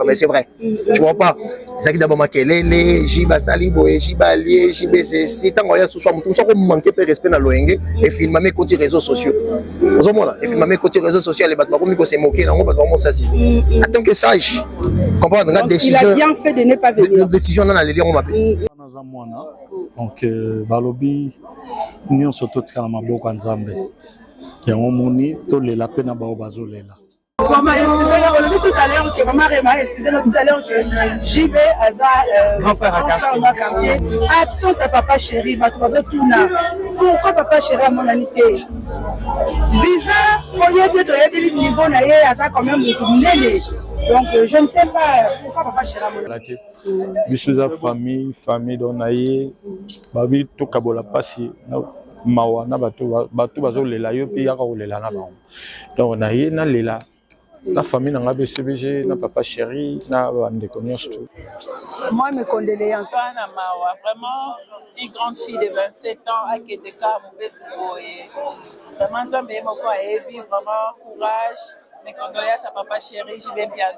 mais c'est vrai. Tu vois pas? Ça qui d'abord makelele, jiba salibo et jiba lié, jiba c'est tant qu'on y a sous soi, tout ça comme manquer de respect dans l'ONG et filmer mes côtés réseaux sociaux. Aux hommes là, et filmer mes côtés réseaux sociaux, les bâtiments comme ils se moquer, non, on va vraiment ça c'est. Attends que sage. Comprendre la décision. Il a bien fait de ne pas venir. Décision dans la ligne on m'appelle. Donc balobi nous surtout tika na maboko nzambe. Ya ngomoni to le la pena ba obazolela. Maman, excusez-moi, on l'a dit tout à l'heure que maman Réma, excusez-moi tout à l'heure que JB Aza, grand frère à quartier, absence à papa chéri, pourquoi papa chéri à mon amitié? Visa, au lieu de le niveau, Aza quand même donc je ne sais pas pourquoi papa chéri à mon amitié. Bisuza famille donaye, babi to kabola pasi. Mawana batu bazolela yo pi yaka olela na bango. Donc on a eu na lela. La famille n'a pas BCBG, n'a papa chéri, n'a pas de connaissances tout. Moi, mes condoléances. Vraiment, une grande fille de 27 ans à Kedeka, vraiment, ça me vraiment courage. Mes condoléances à papa chéri, j'y vais bien.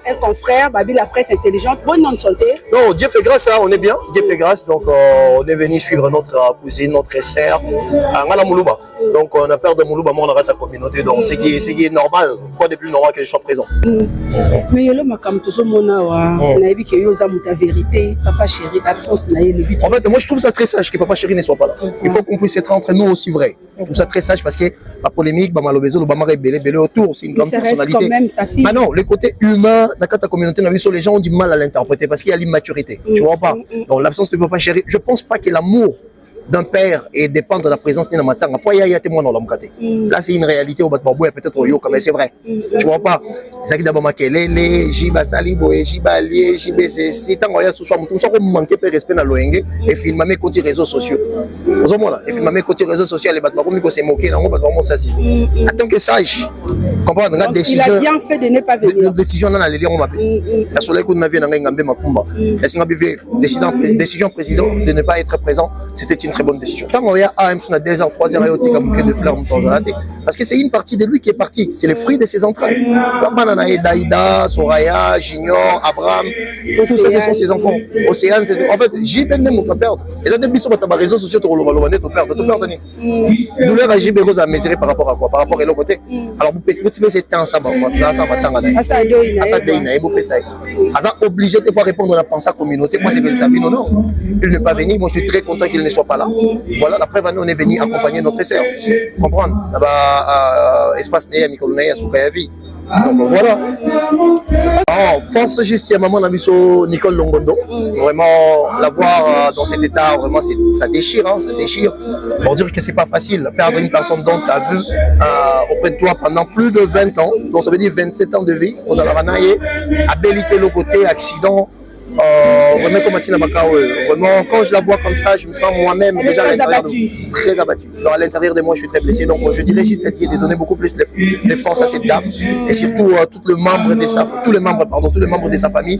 Un confrère, Babi, la presse intelligente, bonne non santé. Non, Dieu fait grâce, hein, on est bien, Dieu fait grâce. Donc, on est venu suivre notre cousine, notre sœur, à Ngala Moulouba. Donc, on a peur de Moulouba, moi, on arrête la communauté. Donc, c'est qui est normal. Quoi de plus normal que je sois présent? Mais yo, makam tozo mona wa, na ebi ke yo za muta vérité, papa chéri, absence na le but. En fait, moi, je trouve ça très sage que papa chéri ne soit pas là. Il faut qu'on puisse être entre nous aussi vrai. Je trouve ça très sage parce que la polémique, Malobezo, le Bamare Belé autour, c'est une grande personnalité. Quand même sa fille. Ah non, le côté humain, dans la communauté, les gens ont du mal à l'interpréter parce qu'il y a l'immaturité. Tu vois pas? Donc, l'absence de papa chéri, je pense pas que l'amour d'un père et dépendre de la présence de Namata. Après, il y a témoin dans l'homme. Là, c'est une réalité au Batbabou et peut-être au Yoka, mais c'est vrai. Tu vois pas? Ça qui d'abord makelele, jiba salibo et jiba lié, jiba c'est tant qu'on y a sous soi, tout ça comme manquer de respect dans l'ONG et filmer mes côtés réseaux sociaux. Aux hommes là, et filmer mes côtés réseaux sociaux, les bâtiments comme ils se moquer, non, on va vraiment ça c'est. Attends que sage. Comprendre la décision. Il a bien fait de ne pas venir. La décision dans la ligne on m'appelle. La soleil qu'on avait dans Ngambé Makumba. La décision président de ne pas être présent, c'était une très bonne décision. Quand on y a AM sur 2h, 3h et au tika bouquet de fleurs, parce que c'est une partie de lui qui est partie, c'est les fruits de ses entrailles. Daïda, Soraya, Junior, Abraham, tout ça ce sont ses enfants. Océane, en fait, j'ai même mon perdre. Et là, depuis sur les réseaux sociaux, tu perdre. Nous leur agir Rose à mesurer par rapport à quoi? Par rapport à l'autre côté. Alors, vous pouvez ces temps, ça va, là, ça va tant à ça. Et vous faites ça. Ça obligé de pouvoir répondre à la pensée à la communauté. Moi, c'est Ben Sabine, non. Il n'est pas venu. Moi, je suis très content qu'il ne soit pas là. Voilà, la preuve, on est venu accompagner notre sœur. Comprendre? Là-bas, espace Néa, Mikolonaya, Soukayavi. Donc voilà. Oh, force juste, il y a maman Nicole Longondo. Vraiment, la voir dans cet état, vraiment, ça déchire, hein, ça déchire. Pour dire que c'est pas facile, perdre une personne dont tu as vu auprès de toi pendant plus de 20 ans, donc ça veut dire 27 ans de vie, aux Alaranaye, habilité le côté, accident. Vraiment, vraiment, quand je la vois comme ça, je me sens moi-même déjà très abattu. À l'intérieur de moi, je suis très blessé. Donc, je dirais juste de donner beaucoup plus de force à cette dame et surtout tous les membres de sa famille,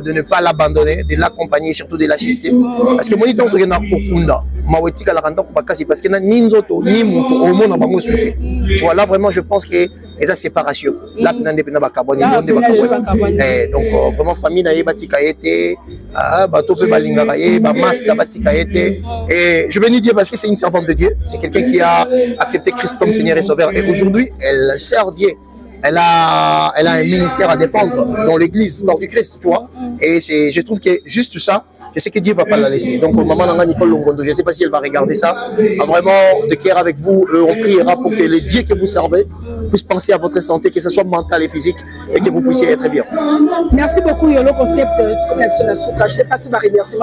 de ne pas l'abandonner, de l'accompagner et surtout de l'assister. Parce que mon idée, on a Kokunda. Parce que tu vois, là vraiment je pense que et ça séparation là donc vraiment famille na yebatika été bato pe balingaka ye ba master batika été et je bénis Dieu parce que c'est une servante de Dieu, c'est quelqu'un qui a accepté Christ comme Seigneur et Sauveur et aujourd'hui elle sert Dieu. Elle a un ministère à défendre dans l'église, dans du Christ, tu vois. Et je trouve que juste ça, je sais que Dieu ne va pas la laisser. Donc, maman Nanga Nicole Longondo, je ne sais pas si elle va regarder ça. Vraiment, de cœur avec vous, on priera pour que les dieux que vous servez puissent penser à votre santé, que ce soit mentale et physique, et que vous puissiez être bien. Merci beaucoup, Yolo Concept. Je ne sais pas si va remercier.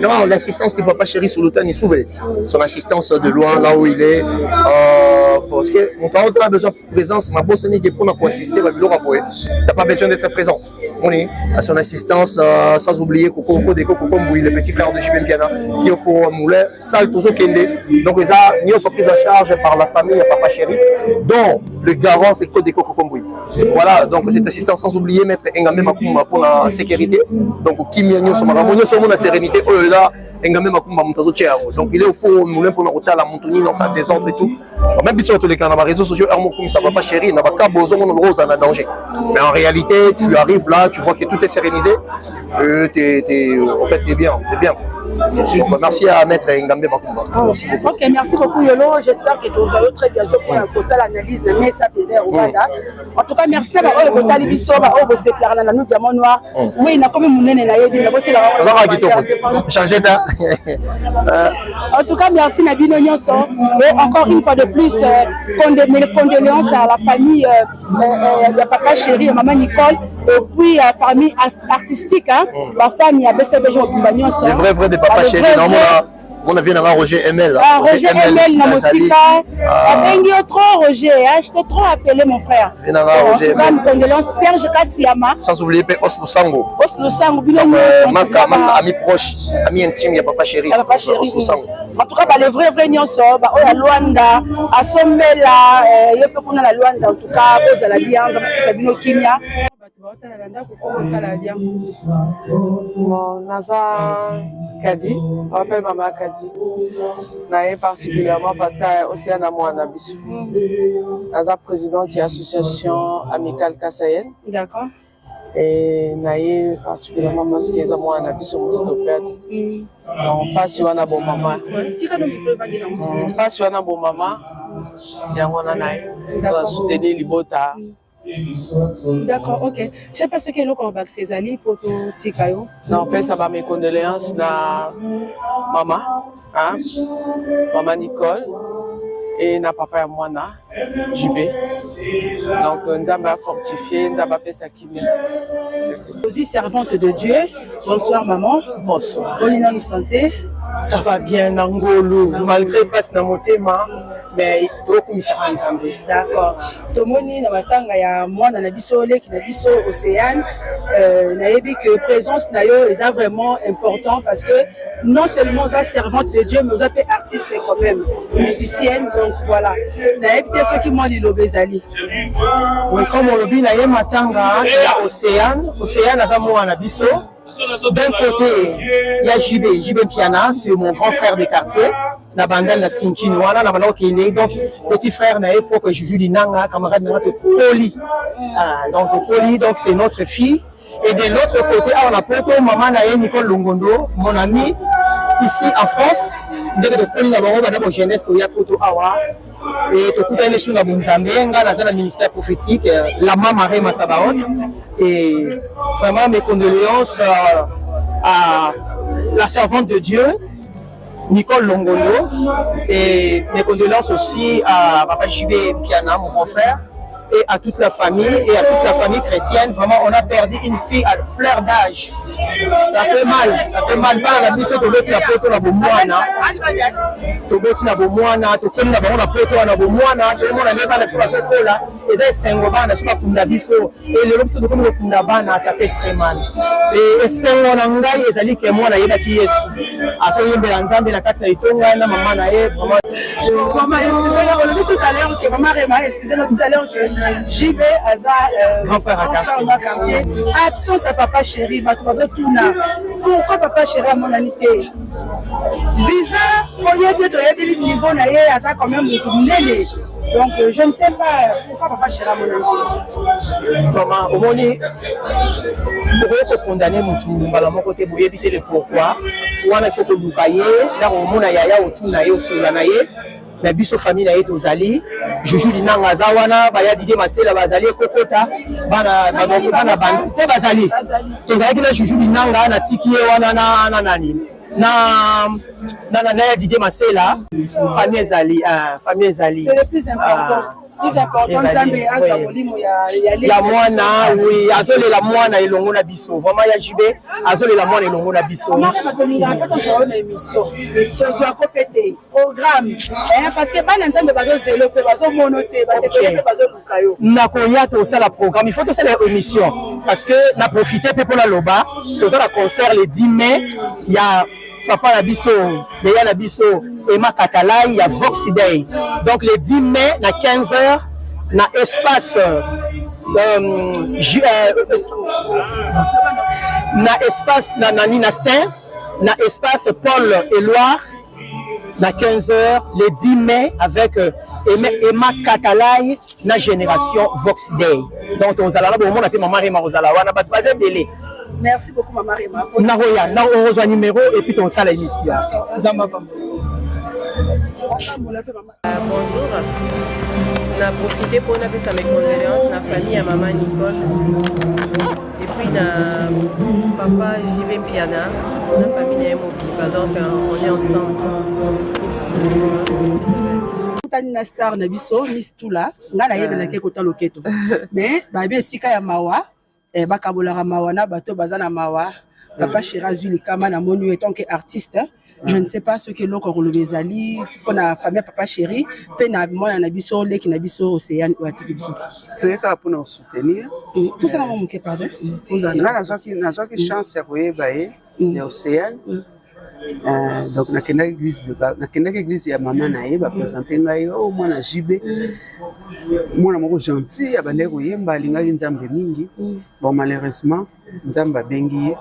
Non, l'assistance du papa chéri sous l'automne est souveraine. Son assistance de loin, là où il est. Parce que mon parent a besoin de présence, ma bosse n'est pas pour assister, tu n'as pas besoin d'être présent. On est à son assistance, sans oublier Coco Mboui, le petit frère de Jibem Piana, qui au fond moulin, Sal Tozo Kende. Donc, ils sont pris en charge par la famille à Papa Chéri, dont le garant c'est Coco Mboui. Voilà, donc cette assistance sans oublier Maître Engambe Makumba pour la sécurité. Donc, Kim Yanyo, la sérénité, oh là, Engambe Makumba Montazo Tchéamo. Donc, il est au four, moulin pour la Montoni dans sa désordre et tout. Même si sur les réseaux sociaux, ça va pas chéri, n'a pas qu'à besoin de rose en danger. Mais en réalité, tu arrives là, tu vois que tout est sérénisé. En fait, t'es bien. Merci à Maître Engambe Makumba. Merci beaucoup. Ok, merci beaucoup Yolo. J'espère que tu vas très bientôt pour l'analyse de Mesa Péter Rwanda. En tout cas, merci à vous de Talibiso, à vous de nous diamant noir. Oui, n'a comme mon aîné, changer d'un. En tout cas, merci Nabino Nyonso. Et encore une fois de plus, mes condoléances à la famille de papa chéri et maman Nicole. Et puis à la famille artistique, la famille a BCB Nyonso. Les vrais de papa chéri, on a vu Roger ML. Roger ML, na Mosika. Abengi trop Roger, j'étais trop appelé mon frère. Roger ML. Condoléances Serge Kassiama. Sans oublier Oslo Sango. Oslo Sango, Massa ami proche, ami intime, il y a papa chéri. Papa chéri. En tout cas, les vrais Nyonso, à Luanda, à Sommela, il y a peu qu'on a la Luanda, en tout cas, vous à la bien, Sabino Kimia. Bon, Naza Kadi, on m'appelle Maman Kadi. Naé particulièrement parce que aussi un amour en Abisso. Naza présidente de l'association amicale Kassayen. D'accord. Et Naé particulièrement parce que les amours en Abisso sont au père. On passe sur un bon maman. On passe sur un bon maman. Il y a un Naé. On va soutenir Libota. D'accord, ok. Je ne sais pas ce que l'on va faire Césali pour tout Tikayo. Non, en ça va mes condoléances à maman, hein? Maman Nicole et na papa et moi, JB. Donc, nous avons fortifié, nous avons fait ça qui Je suis servante de Dieu. Bonsoir maman. Bonsoir. Bonne santé. Ça va bien, Nangolo, malgré pas na mon thème, mais beaucoup ça va ensemble. D'accord. Tomoni na matanga ya mwana na biso leki na biso Océane, na yebi que présence na yo est vraiment important parce que non seulement ça servante de Dieu mais vous êtes artiste quand même, musicienne, donc voilà. Na yebi ceux qui m'ont dit l'obésali. Oui, comme on le dit na ye matanga ya Océane aza mwana biso. D'un côté, il y a JB Piana, c'est mon grand frère des quartiers. Na bandal na Sinkini wana na bana okende donc petit frère na époque Juju Linanga camarade na Poli. Donc Poli donc c'est notre fille et de l'autre côté on a poto maman na Nicole Longondo, mon ami ici en France. Dès que Poli na bango bana jeunesse ko ya poto awa et to kutane sur na bonzambe nga na za ministère prophétique la maman Marie Massabaot et vraiment mes condoléances à la servante de Dieu Nicole Longondo et mes condoléances aussi à Papa JB Piana, mon grand frère, et à toute la famille chrétienne. Vraiment, on a perdu une fille à fleur d'âge. Ça fait mal. Pas la mission de l'autre, la poto na bomwana. Toboti na bomwana, tokemi na bango na poto na bomwana, tout le monde a même pas la situation là. Et ça sengo bana sur kunda biso et le biso de comme kunda bana, ça fait très mal. Et sengo na ngai ezali ke mwana yeba ki Yesu. Aso yembela nzambe na kati na itonga na maman na ye vraiment. Maman, excusez-moi, on l'a dit tout à l'heure que maman Réma, excusez-moi tout à l'heure que JB Aza, grand frère à quartier, absence à papa chéri, pourquoi papa chéri à mon amitié? Visa, au lieu de niveau, Aza quand même donc je ne sais pas pourquoi papa chéri à mon amitié. Maman, au moment où on condamner mon tour, mon côté pour éviter le pourquoi, il faut que vous caillez, là au moment où yaya autour naïe au solanaïe. La biso famille na yeto zali Juju Linanga zawana ba ya Didier Masela bazali kokota bana bana te bazali to zali na Juju Linanga na tiki wana na nani na Didier Masela famille zali c'est le plus important. Plus important, Nzambe aza molimo ya la mwana oui azole la mwana elongo na biso vraiment ya JB azole la mwana elongo na biso comment batolinga pas sur une émission to soit compété programme parce que bana Nzambe bazo zelo pe bazo monoté batepele bazo lukayo na koya to ça la programme il faut que ça la émission parce que na profiter pe pour la loba to ça la concert le 10 mai il y a Papa Nabiso, Léa Nabiso, Emma Katalai, il y a Vox Day. Donc le 10 mai, à 15h, na espace na espace na Ninastin, na espace Paul Éluard, na 15h le 10 mai avec Emma Katalai na Génération Vox Day. Donc on allala bon on appelle maman Rema Rosala wana bat basé belé. Merci beaucoup maman Rema. Na roya na on reçoit numéro et puis on sala émission. Zamba. Bonjour. On a profité pour appeler sa mes condoléances na famille à maman Nicole. Et puis na papa JB Piana, na famille à Mokiba. Donc on est ensemble. Na star na biso Miss Tula nga na yebela ke kota loketo mais ba be sika ya mawa ba kabolaka mawa na bato bazana mawa papa Chirazu likama na monu étant que artiste je ne sais pas ce que loko kolobezali pour na famille papa chéri pe na mona na biso leki na biso Océane watiki biso to yeka pour nous soutenir pour ça na mon ke pardon vous en na soit que chance ya koyeba ya Océane. Donc nakenda église ya maman na ye ba présenter ngai o mwana JB mwana moko gentil abande koyemba alingaki nzambe mingi bon malheureusement nzambe abengi ye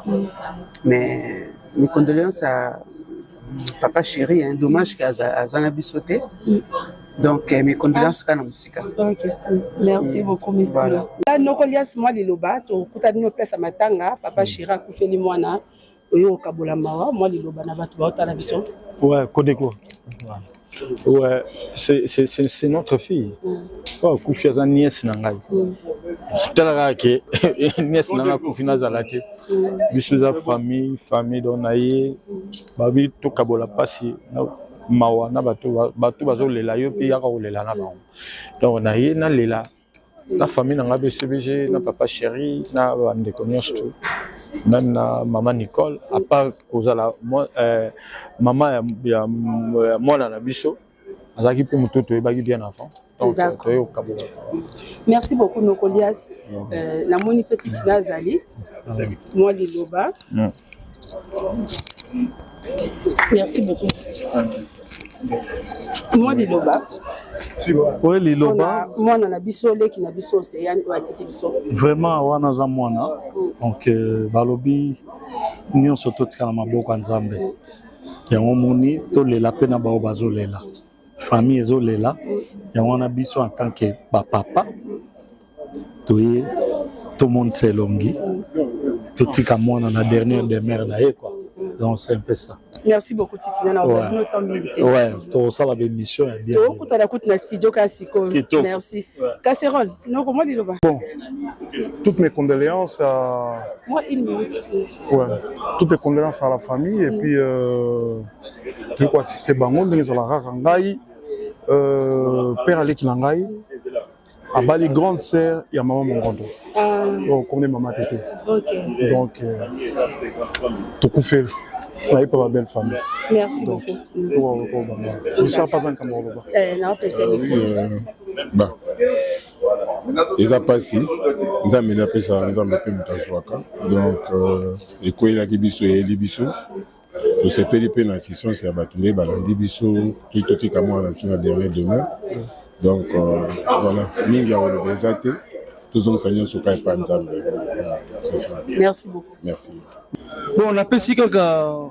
mais mes condoléances à papa chéri dommage qu'azana biso te donc mes condoléances kana musika. OK merci beaucoup Miss Tula là nokolias moi liloba to kutani no place matanga papa chéri akufeli mwana oyo kabola mawa moi liloba na bato baotala biso. Ouais, Kodeko. Ouais, c'est notre fille. Oh, Koufi aza nièce nangai. Tala ke nièce nanga Koufi nazalaki. Biso za famille donaye. Babi to kabola pasi mawa na bato bazo lela yo pi yaka lela na ba. Donc na ye na lela. La famille nanga BCBG na papa chéri na bande connaissent tout. Même na maman Nicole à part kozala maman ya mwana na biso azaki pe mutoto ebaki bien enfant donc toyo kabola. Merci beaucoup Nokolias la moni petite nazali moi liloba. Merci beaucoup. Moi liloba. Oui, liloba. Moi na biso leki na biso Océane watiki biso. Vraiment wana za mwana. Donc balobi nyonso totika na maboko ya Nzambe. Yango moni to lela pe na bao bazolela. Famille ezolela. Yango na biso en tant que papa. Toye tout monde selongi. Totika mwana na dernière demeure na ye quoi. Donc c'est un peu ça. Merci beaucoup Titina na vous notre temps milité. Ouais, to ça la émission est bien. To kutala na studio Kasiko. Merci. Casserole. Non comment liloba. Bon. Toutes mes condoléances à moi une minute. Ouais. Toutes les condoléances à la famille et puis tu peux assister bango ndenge za la rakangai père Aleki Langai à Bali grande sœur ya maman Mongondo. Ah. Donc comme maman Tété. OK. Donc tout couffer. Là, pour la belle famille. Merci beaucoup. Je sais pas un Cameroun. Non, bah. Ils ont passé. Nous avons appelé ça, nous avons appelé Mutazouaka. Donc, et quoi il a dit biso et libiso. Je sais pas les pénalisations c'est abattu, balandi biso, tout est comme moi dans la dernière demeure. Donc voilà, minga on le exate. Tous on fait sur kai panzambe. C'est ça. Merci beaucoup. Merci. Bon, on appelle ici quelqu'un.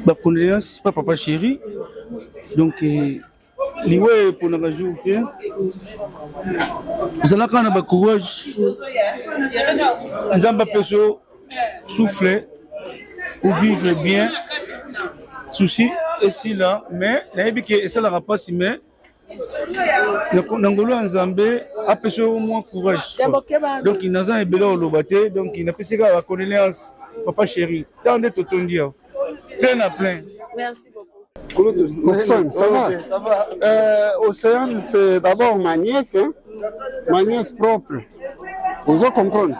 Ma condoléance, pas papa chéri. Donc, liwe pour nous ajouter. Zala kana ba courage. Nzamba peso souffler ou vivre bien. Souci ici là, mais naebi que ça la pas si mais Nangolo Nzambe a peso au moins courage. Donc il n'a pas ébélé au lobaté, donc il n'a pas séqué la condoléance papa chéri. Tant de totondia. Plein à plein. Merci beaucoup. Ça va. Océane, c'est d'abord ma nièce, hein? Ma nièce propre. Vous allez comprendre.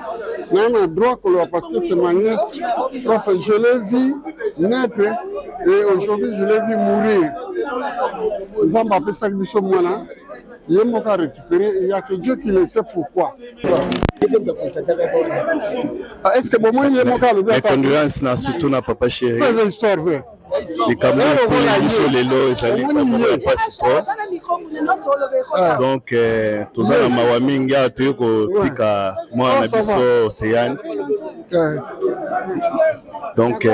Mais on a droit parce que c'est ma nièce propre. Je l'ai vue naître et aujourd'hui je l'ai vue mourir. Nous avons appelé ça que nous sommes là. Il y a mon cas récupéré. Il n'y a que Dieu qui le sait pourquoi. Est-ce que bon, moi, il y a mon cas les condoléances, surtout na papa chéri. C'est une histoire vraie. Les Camerounais, les lots, ils allaient pas si trop. Donc toza na mawa mingi awa toye kotika mwana biso Océane. Donc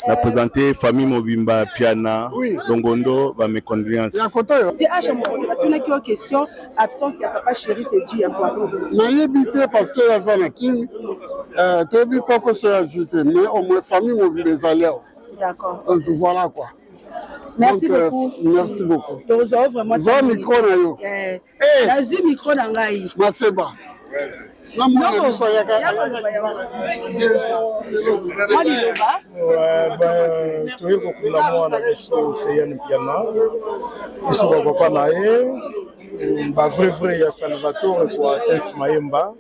na présenté famille Mobimba Piana Longondo va mes condoléances. Qui ont question absence ya papa chéri c'est dû à quoi? Naïbité parce que la zone king tobi pas que c'est ajouté mais au moins famille Mobimba les alliés. D'accord. Donc voilà quoi. Merci donc, beaucoup. Merci beaucoup. Tu as vraiment un micro na yo. Nazu micro na ngai. Maseba. Non, toyei kokunda mwana biso Océane Piana biso bapapa na ye bavrai ya Salvatore kwa Tens Mayemba.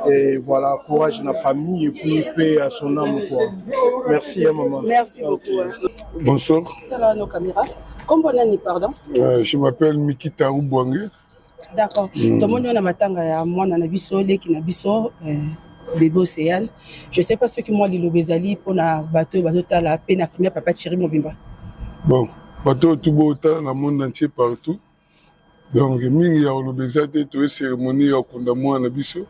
Et voilà, courage na famille et puis paix à son âme quoi. Merci maman. Merci beaucoup. Bonsoir. Nos caméras. Comment on est pardon? Je m'appelle Mikita Oubouangé. D'accord. Tout le monde a matanga ya mwana na biso leki na biso bébé Océane. Je sais pas ce que moi lilo bezali pour na bateau la peine à finir papa Chéri Mobimba. Bon, bateau tout beau dans le monde entier partout. Donc mingi ya lo bezate to cérémonie ya kunda mwana biso.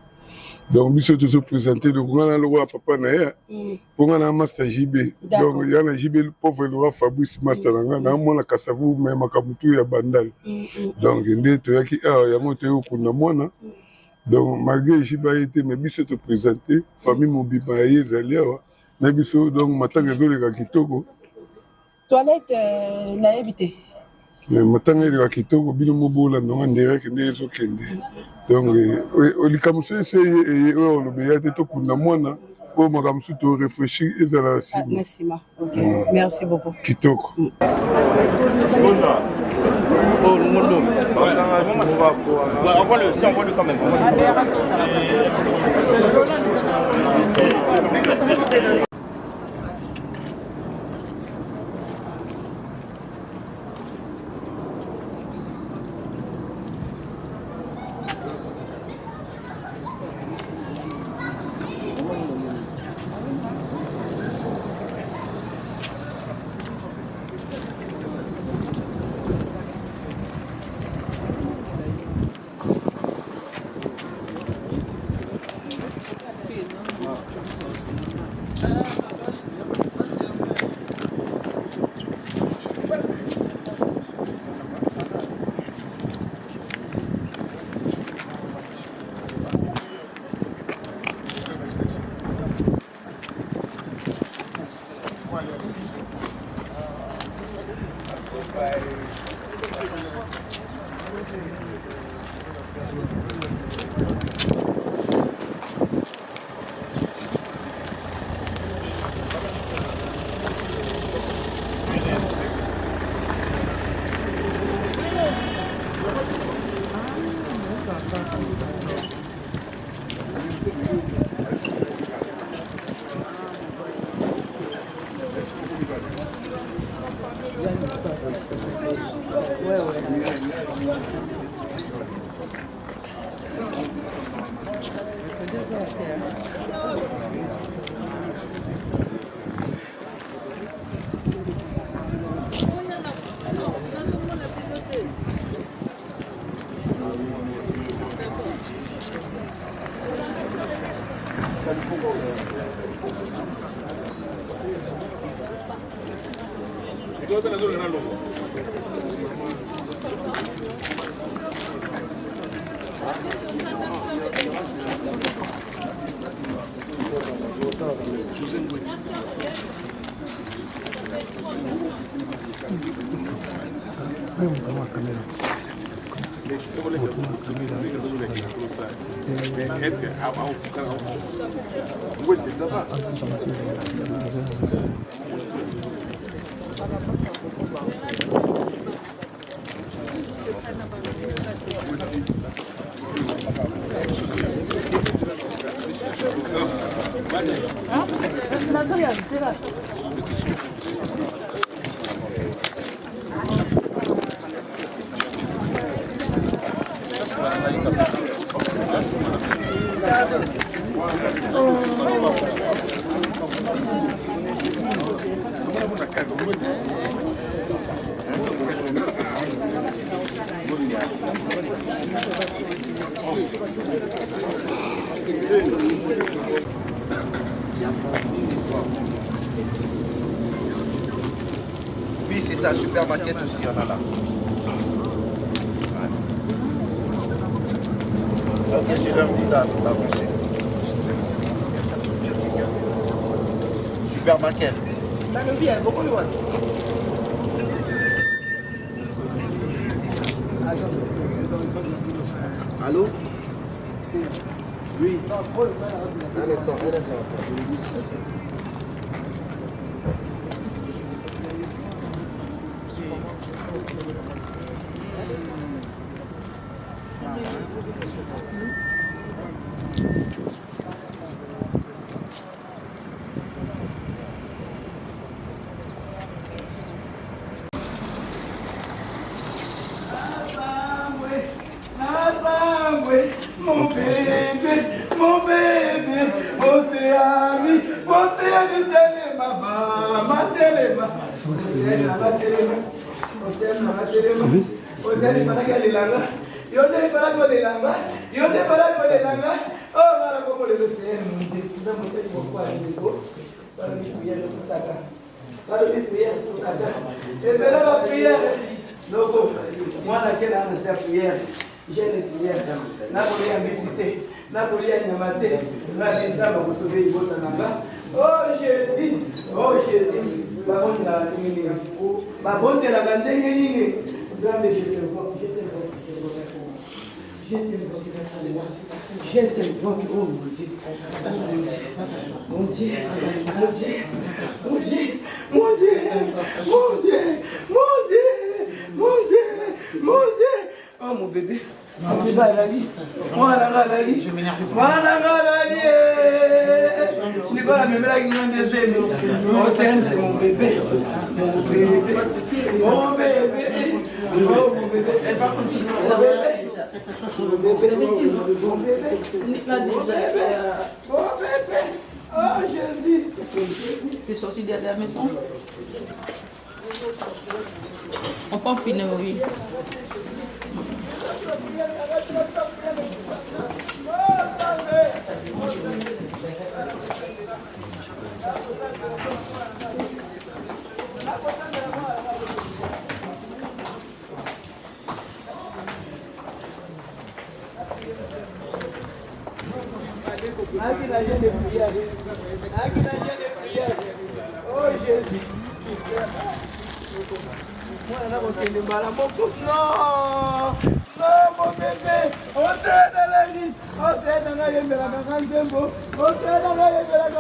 Donc biso to se présenter donc on a le roi papa na ya. Pour on a master JB. Donc il y a un JB le pauvre le roi Fabrice master na mwana kasavu mais makabutu ya bandal. Donc ndé to yaki ya moto yo kunda mwana. Donc malgré JB été mais biso te présenter famille Mobimba yezalia na biso donc matanga zo le kitoko. Toilette na habité. Mais matanga le kitoko bino mobola no ndere kende zo kende. Donc olikamuso c'est le béate to kunda mwana pour makamuso to réfléchir ezala si. Nasima. OK. Merci beaucoup. Kitoko. Envoie-le, si envoie-le quand même. Oui, c'est ça, supermarket aussi, il y en a là. Ok, j'ai leur dit d'avancer. Supermarket. Allô? Oui. Un instant. Mon bébé, Océane, Océane, Téléma, Téléma, j'ai les prières, n'a pas les ambitieux, n'a pas les animatés, n'a les dames pour sauver les bottes en bas. Oh Jésus, ma bonne la ligne, ma bonne la grande ligne. Je te vois, oh mon Dieu, mon Dieu. Oh mon bébé, mon bébé à la lit, moi à la lit, Nicolas me met la gueule des aimés. Oh c'est mon bébé, mon bébé, elle va continuer. Mon bébé, oh Jésus. T'es sorti de la maison? On peut finir, oui. Non, mon bébé, on t'aide dans la vie, on t'aide dans la vie, on t'aide dans la vie,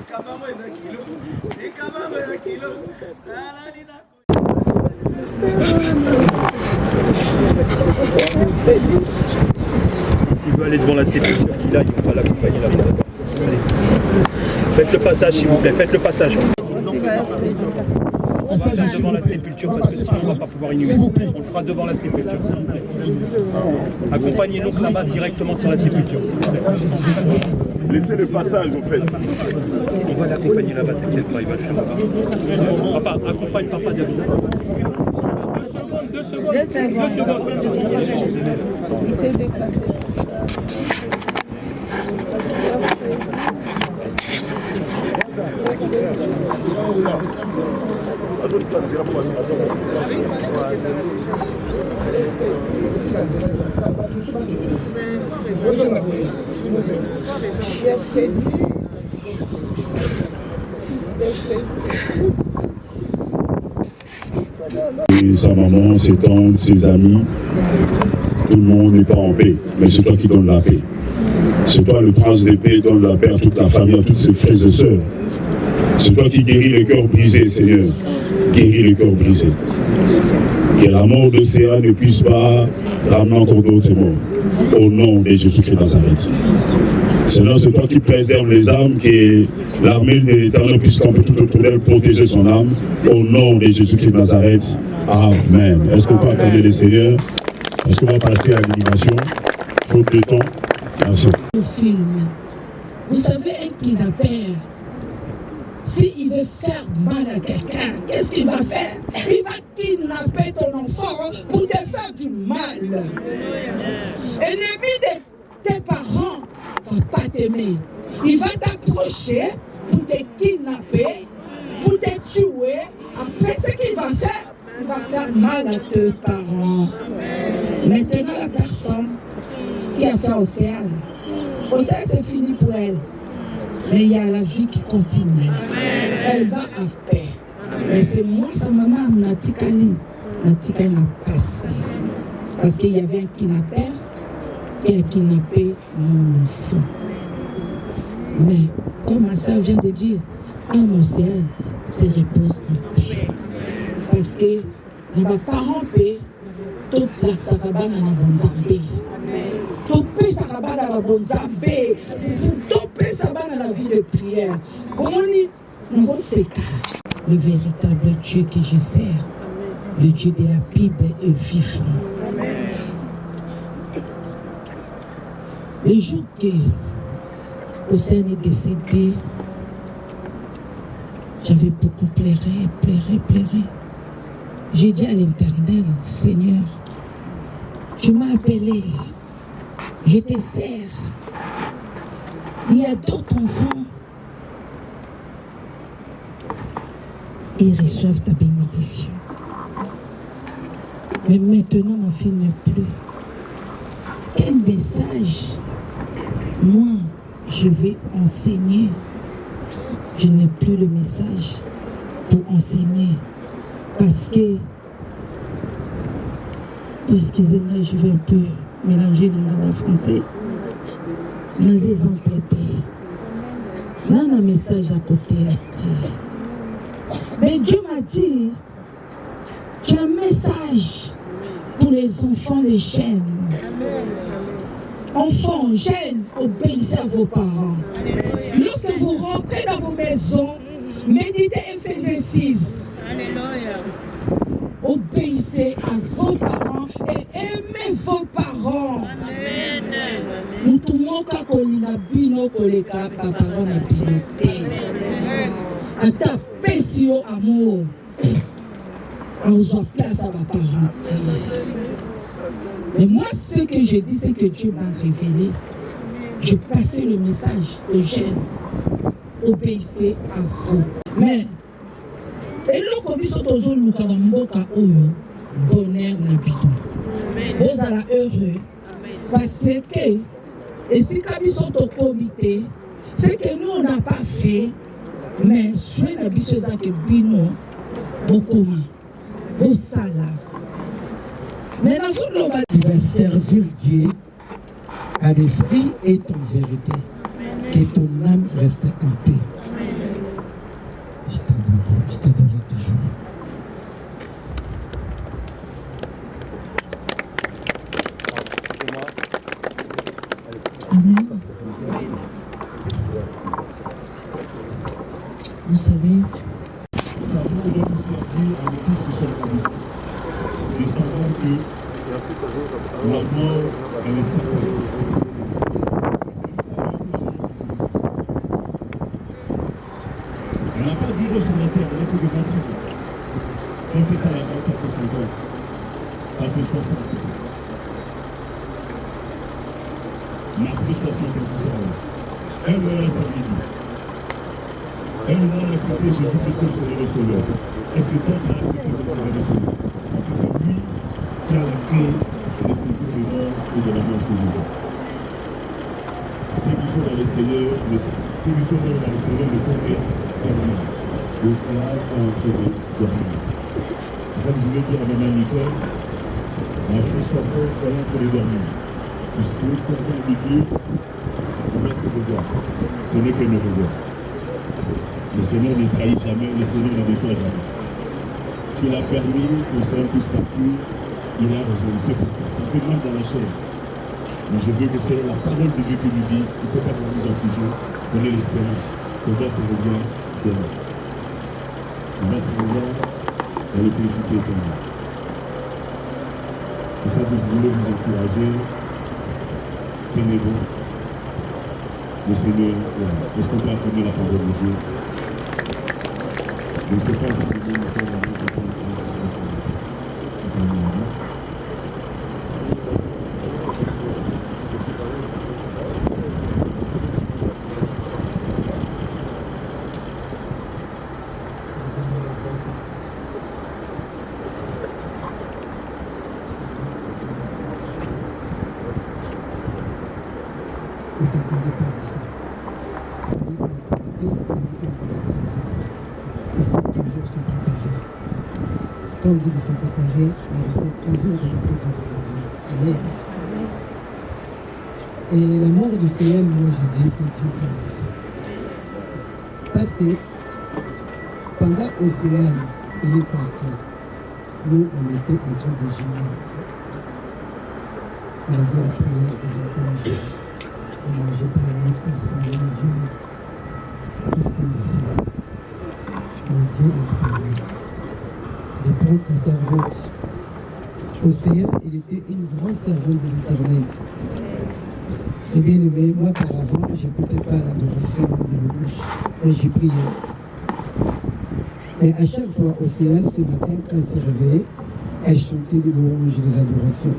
ah, S'il veut aller devant la sépulture qu'il a, il ne va pas l'accompagner là-bas. Faites le passage s'il vous plaît, faites le passage. Passage devant la sépulture parce que sinon on ne va pas pouvoir inhumer. On le fera devant la sépulture s'il vous plaît. Accompagnez l'autre là-bas directement sur la sépulture s'il vous plaît. Laissez le passage en fait. On va l'accompagner là-bas, t'inquiète pas, il va le faire là-bas. Papa, accompagne papa derrière. 2 secondes. Et sa maman, ses tantes, ses amis, tout le monde n'est pas en paix, mais c'est toi qui donnes la paix. C'est toi le prince des paix, donne la paix à toute la famille, à toutes ses frères et sœurs. C'est toi qui guéris les cœurs brisés, Seigneur. Guéris les cœurs brisés. Que la mort d'Océane ne puisse pas ramener encore d'autres morts. Au nom de Jésus-Christ de Nazareth. Seigneur, c'est toi qui préserves les âmes, que l'armée de l'Éternel puisse camper tout autour d'elle, protéger son âme. Au nom de Jésus-Christ de Nazareth. Amen. Est-ce qu'on peut acclamer le Seigneur? Est-ce qu'on va passer à l'animation? Faute de temps. Merci. Film. Vous savez, un kidnappeur, s'il veut faire mal à quelqu'un, qu'est-ce qu'il va faire? Il va kidnapper ton enfant pour te faire du mal. Ennemi de tes parents ne va pas t'aimer. Il va t'approcher pour te kidnapper, pour te tuer. Après, ce qu'il va faire, il va faire mal à tes parents. Maintenant, la personne qui a fait Océane, c'est fini pour elle. Mais il y a la vie qui continue. Elle va à paix. Mais c'est moi, sa maman, Natikali. Natikali n'a passé. Parce qu'il y avait un kidnappeur qui a kidnappé mon enfant. Mais, comme ma soeur vient de dire, âme Océane se repose en paix. Parce que, dans ma parent paix, tout la savabana na bonzambe. Tout paix savabana na bonzambe. Tout paix savabana na vie de prière. Le véritable Dieu que je sers, le Dieu de la Bible est vivant. Le jour que Océane est décédé, j'avais beaucoup pleuré. J'ai dit à l'Éternel, Seigneur, tu m'as appelé, je te sers. Il y a d'autres enfants, ils reçoivent ta bénédiction. Mais maintenant, ma fille n'est plus. Quel message moi, je vais enseigner? Je n'ai plus le message pour enseigner. Parce que, excusez-moi, je vais un peu mélanger le français. Dans les emplétés, dans un message à côté à dire. Mais Dieu m'a dit, tu as un message pour les enfants, les jeunes. Enfants, jeunes, obéissez à vos parents. Lorsque vous rentrez dans vos maisons, méditez Éphésiens 6. Obéissez à vos parents et aimez vos parents. Mutumoka kolinga bino koleka parents na bino te. Ata pesio amour. On place à ma parenté. Mais moi, ce que je dis, c'est que Dieu m'a révélé. Je passais le message aux jeunes. Obéissez à vous. Mais, et là, comme ils sont toujours nous bonheur na bidon. Vous allez heureux. Parce que, et si comme ils sont au comité, c'est que nous, on n'a pas fait, mais soyez na bisoza que bino, bokoma, bosala. Mais dans ce moment, tu vas servir Dieu à l'esprit et en vérité. Que ton âme reste en paix. Je t'adorerai toujours. Amen. Vous savez, ça nous doit nous servir à nous tous qui sommes connus. Et savons que la mort, elle est certaine. Elle n'a pas duré sur la terre, elle a fait de massif. Quand tu es à la base, tu as fait 50. Tu as fait 60. Mais après 60, elle a servi. Elle a accepté Jésus-Christ comme Seigneur et Sauveur. Est-ce que toi, tu as accepté comme Seigneur et Sauveur? Parce que c'est lui qui a la clé de saisir les morts et de la mort sur Jésus. Ceux qui sont dans le Seigneur, ceux qui sont dans le Seigneur ne font rien. Le Seigneur est en train de dormir. C'est ça que je voulais dire à maman Nicole. Ma fille soit fort, croyant pour les dormir. Puisque le serviteur de Dieu, on va se revoir. Ce n'est qu'un au revoir. Le Seigneur ne trahit jamais, le Seigneur ne déçoit jamais. Tu l'as permis que Seigneur puisse partir, il a raison, c'est pourquoi. Ça fait mal dans la chair. Mais je veux que c'est la parole de Dieu qui nous dit, il ne faut pas qu'on nous afflige, qu'on ait l'espérance, qu'on va se revoir demain. On va se revoir dans les félicités éternelles. C'est ça que je voulais vous encourager. Tenez bon. Le Seigneur, est-ce qu'on peut acclamer la parole de Dieu? Je ne sais pas si vous voulez nous faire Ne s'attendez pas à ça. Il faut toujours se préparer. Quand on dit de se préparer, il reste toujours dans le petit Amen. Et la mort du Seigneur, moi je dis, c'est Dieu fait la vie. Parce que pendant l'océan, il est parti. Nous, on était en train de gérer. On avait la prière de l'ange. On a jeté la nuit parce qu'on avait vu tout ce qu'il y a ici. Mais Dieu a permis de prendre sa servante. Océan, il était une grande servante de l'Éternel. Et bien aimé, moi par avant, je n'écoutais pas l'adoration de louange, mais j'ai prié. Et à chaque fois, Océan, ce matin, quand elle s'est réveillée, elle chantait des louanges et des adorations.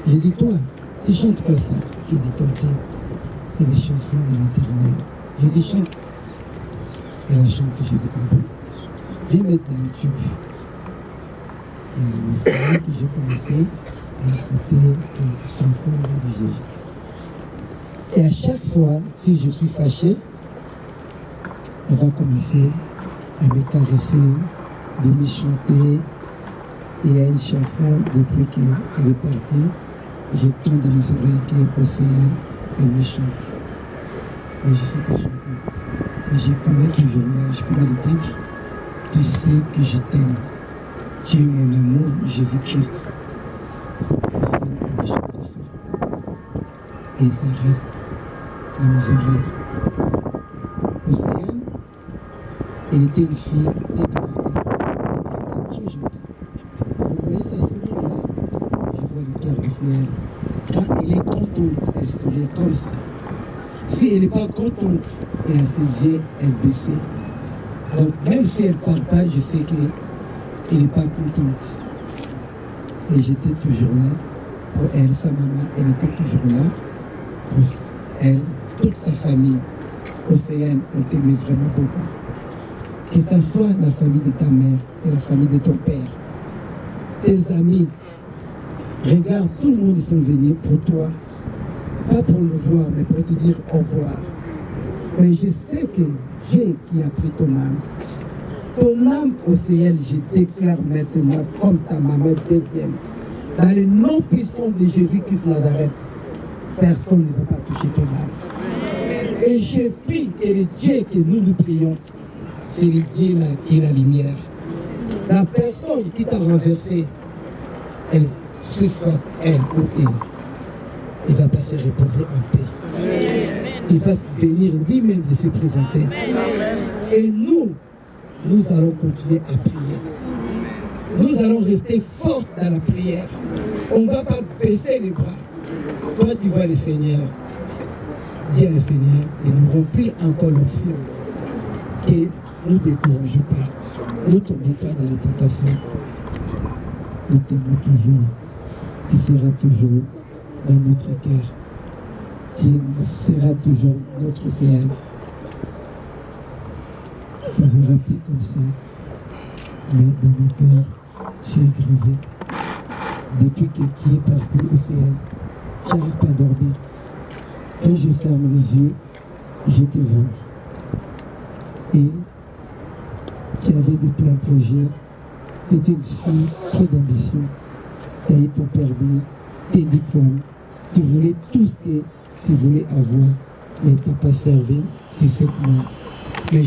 J'ai dit, toi, tu chantes quoi ça? Il dit, tantôt, c'est les chansons de l'Éternel. J'ai dit, chante. Elle a chanté, j'ai dit, un peu. Viens mettre dans le tube. Et c'est là que j'ai commencé à écouter les chansons religieuses. Et à chaque fois, si je suis fâché, elle va commencer à me caresser, de me chanter. Et il y a une chanson, depuis qu'elle est partie, j'entends dans mes oreilles qu'Océane, elle me chante. Mais je ne sais pas chanter. Mais je connais toujours là, je connais le titre. Tu sais que je t'aime. Tu es mon amour, Jésus-Christ. Océane, elle me chante ça. Et ça reste dans mes oreilles. Océane, elle était une fille décolletée. Elle était très gentille. Vous voyez sa sourire là, je vois le cœur d'Océane. Quand elle est contente, elle sourit comme ça. Si elle n'est pas contente, elle a ses yeux, elle baissait. Donc même si elle ne parle pas, je sais qu'elle n'est pas contente. Et j'étais toujours là pour elle, sa maman, elle était toujours là pour elle, toute sa famille. Océane, on t'aimait vraiment beaucoup. Que ce soit la famille de ta mère et la famille de ton père, tes amis, regarde, tout le monde sont venus pour toi. Pas pour le voir, mais pour te dire au revoir. Mais je sais que Dieu qui a pris ton âme. Ton âme, Océane, je déclare maintenant comme ta maman deuxième. Dans le nom puissant de Jésus-Christ Nazareth, personne ne va pas toucher ton âme. Et je prie que le Dieu que nous prions, c'est le Dieu là qui est la lumière. La personne qui t'a renversé, elle, ce soit elle ou elle, il va pas se reposer en paix. Il va venir lui-même de se présenter. Et nous allons continuer à prier. Nous allons rester forts dans la prière. On ne va pas baisser les bras. Toi, tu vois le Seigneur. Dis à le Seigneur et nous remplir encore l'option. Et nous ne décourageons pas. Nous ne tombons pas dans les tentations. Nous t'aimons toujours. Tu seras toujours dans notre cœur. Tu seras toujours notre Seigneur. Tu verras plus comme ça. Mais dans nos cœurs, tu es gravé. Depuis que tu es parti au Seigneur, je n'arrive pas à dormir. Quand je ferme les yeux, je te vois. Et tu avais de pleins projets. Tu étais une fille trop d'ambition. Tu as eu ton permis, tes diplômes. Tu voulais tout ce que tu voulais avoir, mais tu n'as pas servi. C'est cette mort. Mais